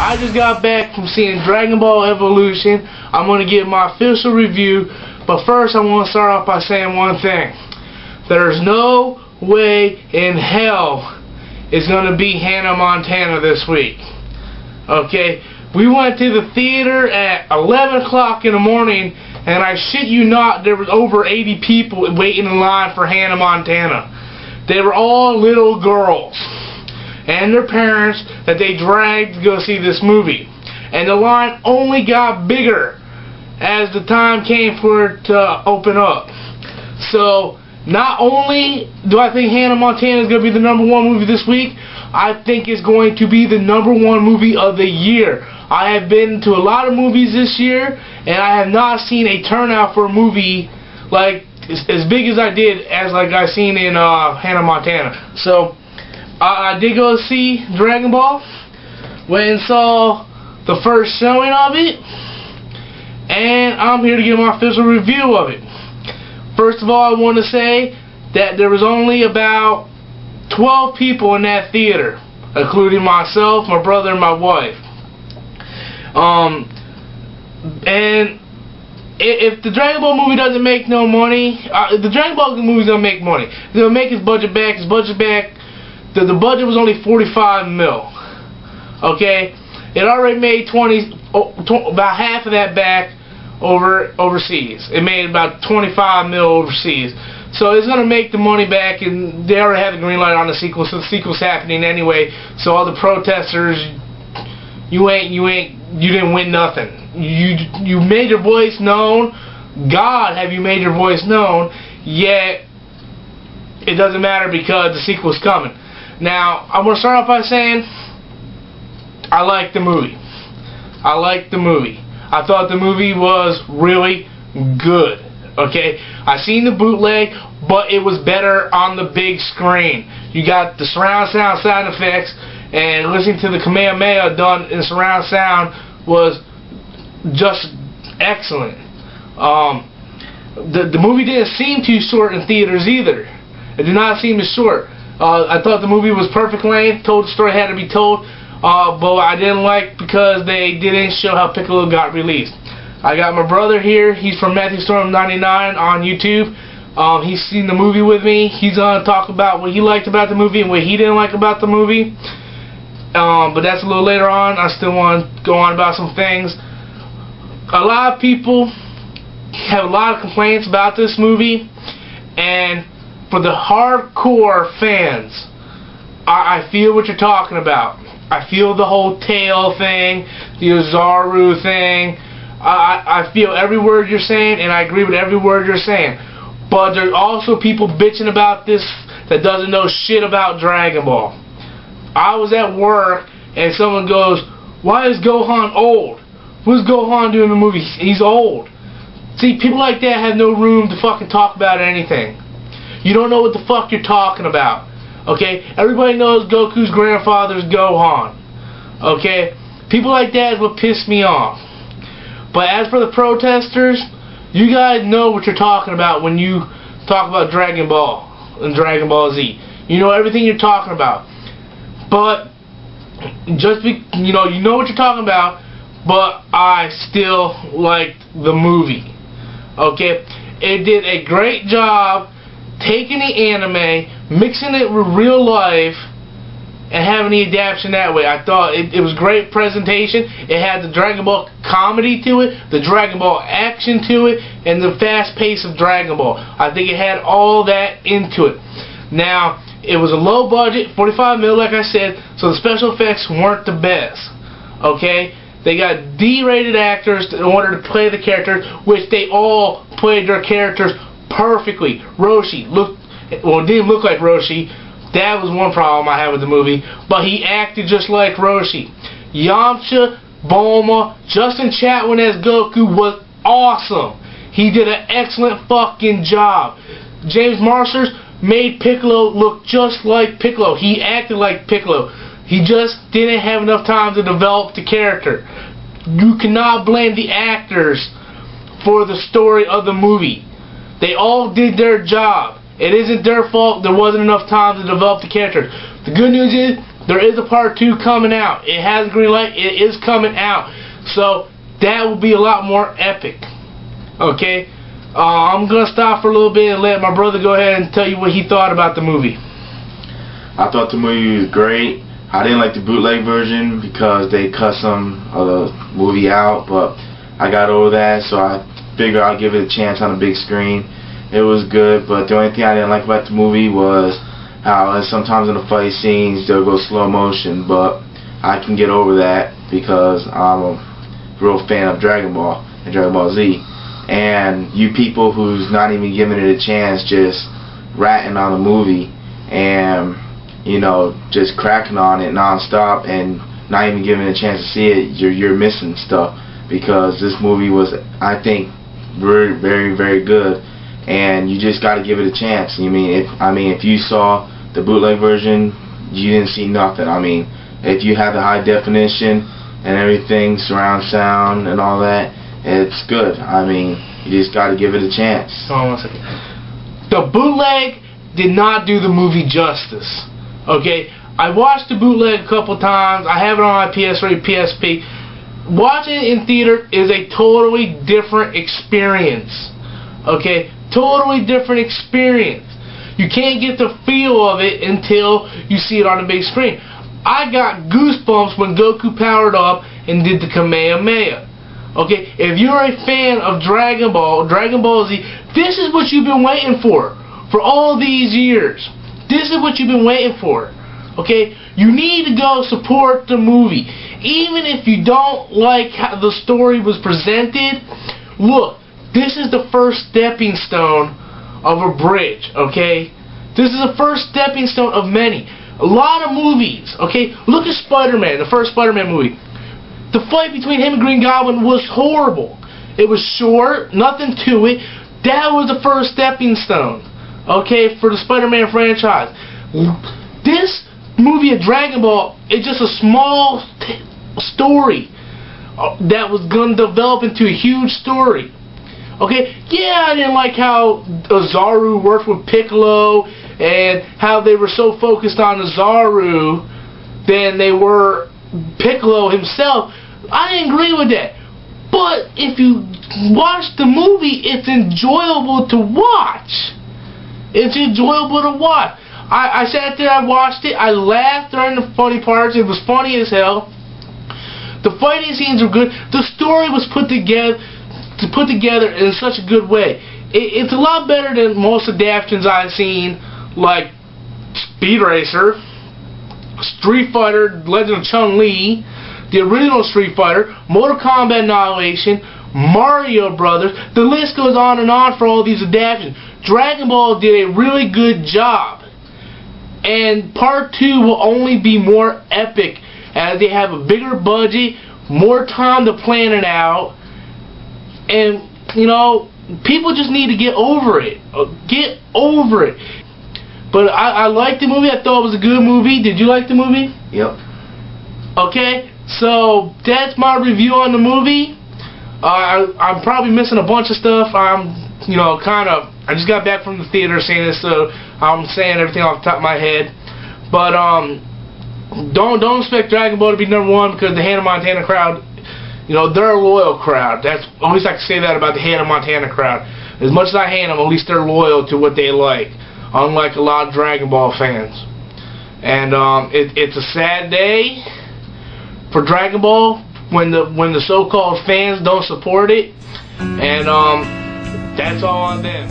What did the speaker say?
I just got back from seeing Dragon Ball Evolution. I'm going to give my official review, but first I want to start off by saying one thing. There's no way in hell it's going to be Hannah Montana this week. Okay? We went to the theater at 11 o'clock in the morning, and I shit you not, there was over 80 people waiting in line for Hannah Montana. They were all little girls and their parents that they dragged to go see this movie. And the line only got bigger as the time came for it to open up. So, not only do I think Hannah Montana is going to be the #1 movie this week, I think it's going to be the #1 movie of the year. I have been to a lot of movies this year, and I have not seen a turnout for a movie like as big as I did as like I seen in Hannah Montana. So, I did go see Dragon Ball, went and saw the first showing of it, and I'm here to give my official review of it. First of all, I want to say that there was only about 12 people in that theater, including myself, my brother, and my wife. And if the Dragon Ball movie doesn't make no money, the Dragon Ball movie's gonna make money. They'll make his budget back. His budget back. The budget was only 45 mil. Okay, it already made about half of that back overseas. It made about 25 mil overseas. So it's gonna make the money back, and they already have the green light on the sequel. So the sequel's happening anyway. So all the protesters, you didn't win nothing. You made your voice known. God, have you made your voice known? Yet it doesn't matter because the sequel's coming. Now, I'm going to start off by saying I like the movie. I like the movie. I thought the movie was really good. Okay? I seen the bootleg, but it was better on the big screen. You got the surround sound effects, and listening to the Kamehameha done in surround sound was just excellent. The movie didn't seem too short in theaters either. It did not seem as short. I thought the movie was perfect length, told the story had to be told, but I didn't like because they didn't show how Piccolo got released. I got my brother here, he's from Matthew Storm 99 on YouTube. He's seen the movie with me. He's going to talk about what he liked about the movie and what he didn't like about the movie. But that's a little later on. I still want to go on about some things. A lot of people have a lot of complaints about this movie, and for the hardcore fans, I feel what you're talking about. I feel the whole tail thing, the Ozaru thing. I feel every word you're saying, and I agree with every word you're saying. But there's also people bitching about this that doesn't know shit about Dragon Ball. I was at work, and someone goes, "Why is Gohan old? What's Gohan doing in the movie? He's old." See, people like that have no room to fucking talk about anything. You don't know what the fuck you're talking about. Okay? Everybody knows Goku's grandfather's Gohan. Okay? People like that is what pissed me off. But as for the protesters, you guys know what you're talking about when you talk about Dragon Ball and Dragon Ball Z. You know everything you're talking about. But you know what you're talking about, but I still liked the movie. Okay? It did a great job taking the anime, mixing it with real life, and having the adaptation that way. I thought it was great presentation. It had the Dragon Ball comedy to it, the Dragon Ball action to it, and the fast pace of Dragon Ball. I think it had all that into it. Now, it was a low budget, 45 mil like I said, so the special effects weren't the best. Okay? They got D-rated actors in order to play the characters, which they all played their characters perfectly. Roshi didn't look like Roshi. That was one problem I had with the movie, but he acted just like Roshi. Yamcha, Bulma, Justin Chatwin as Goku was awesome. He did an excellent fucking job. James Marsters made Piccolo look just like Piccolo. He acted like Piccolo. He just didn't have enough time to develop the character. You cannot blame the actors for the story of the movie. They all did their job. It isn't their fault there wasn't enough time to develop the characters. The good news is There is a part 2 coming out. It has green light. It is coming out. So that will be a lot more epic. Okay? I'm going to stop for a little bit and let my brother go ahead and tell you what he thought about the movie. I thought the movie was great. I didn't like the bootleg version because they cut some of the movie out, but I got over that, so I figured I'd give it a chance on a big screen. It was good, but the only thing I didn't like about the movie was how sometimes in the fight scenes they'll go slow motion, but I can get over that because I'm a real fan of Dragon Ball and Dragon Ball Z. And you people who's not even giving it a chance, just ratting on the movie and, you know, just cracking on it non-stop and not even giving it a chance to see it, you're missing stuff, because this movie was, I think, very, very, very good, and you just got to give it a chance. If you saw the bootleg version, you didn't see nothing. I mean, if you have the high definition and everything, surround sound and all that, it's good. I mean, you just got to give it a chance. Hold on 1 second. The bootleg did not do the movie justice. Okay, I watched the bootleg a couple times. I have it on my PS3, PSP. Watching it in theater is a totally different experience. Okay, totally different experience. You can't get the feel of it until you see it on the big screen. I got goosebumps when Goku powered up and did the Kamehameha. Okay, if you're a fan of Dragon Ball Z, this is what you've been waiting for all these years. This is what you've been waiting for. Okay? You need to go support the movie. Even if you don't like how the story was presented, look, this is the first stepping stone of a bridge. Okay? This is the first stepping stone of many. A lot of movies. Okay? Look at Spider-Man, the first Spider-Man movie. The fight between him and Green Goblin was horrible. It was short, nothing to it. That was the first stepping stone. Okay, for the Spider-Man franchise. This movie of Dragon Ball is just a small story that was going to develop into a huge story. Okay, yeah, I didn't like how Zaru worked with Piccolo and how they were so focused on Zaru than they were Piccolo himself. I didn't agree with that. But if you watch the movie, it's enjoyable to watch. It's enjoyable to watch. I sat there, I watched it, I laughed during the funny parts. It was funny as hell. The fighting scenes were good. The story was put together in such a good way. It's a lot better than most adaptations I've seen, like Speed Racer, Street Fighter, Legend of Chun-Li, the original Street Fighter, Mortal Kombat Annihilation, Mario Brothers. The list goes on and on for all these adaptations. Dragon Ball did a really good job, and part 2 will only be more epic as they have a bigger budget, more time to plan it out, and you know, people just need to get over it. Get over it. But I liked the movie. I thought it was a good movie. Did you like the movie? Yep. Okay, so that's my review on the movie. I'm probably missing a bunch of stuff. I just got back from the theater seeing this, so I'm saying everything off the top of my head. But don't expect Dragon Ball to be #1 because the Hannah Montana crowd, you know, they're a loyal crowd. At least I can say that about the Hannah Montana crowd. As much as I hate them, at least they're loyal to what they like, unlike a lot of Dragon Ball fans. And it's a sad day for Dragon Ball when the so-called fans don't support it, and that's all on them.